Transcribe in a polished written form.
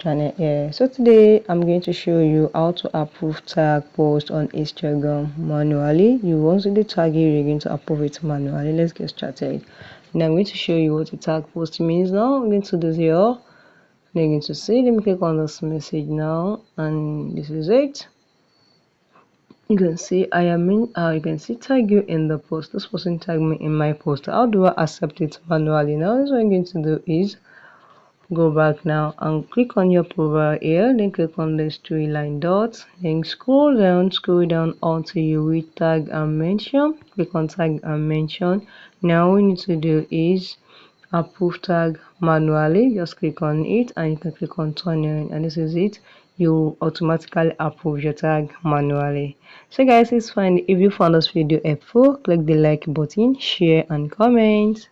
channel here. So today I'm going to show you how to approve tag post on Instagram manually. You want to tag it, you're going to approve it manually. Let's get started. Now I'm going to show you what a tag post means. Now I'm going to do here. You're going to see, let me click on this message now, and this is it. You can see I am in you can see tag you in the post. This person tagged me in my post. How do I accept it manually? Now what I'm going to do is go back now and click on your profile here, then click on this three-line dots, then scroll down until you reach tag and mention. Click on tag and mention. Now what we need to do is approve tag manually. Just click on it and you can click on turn on, and this is it. You automatically approve your tag manually. So guys, it's fine. If you found this video helpful, click the like button, share and comment.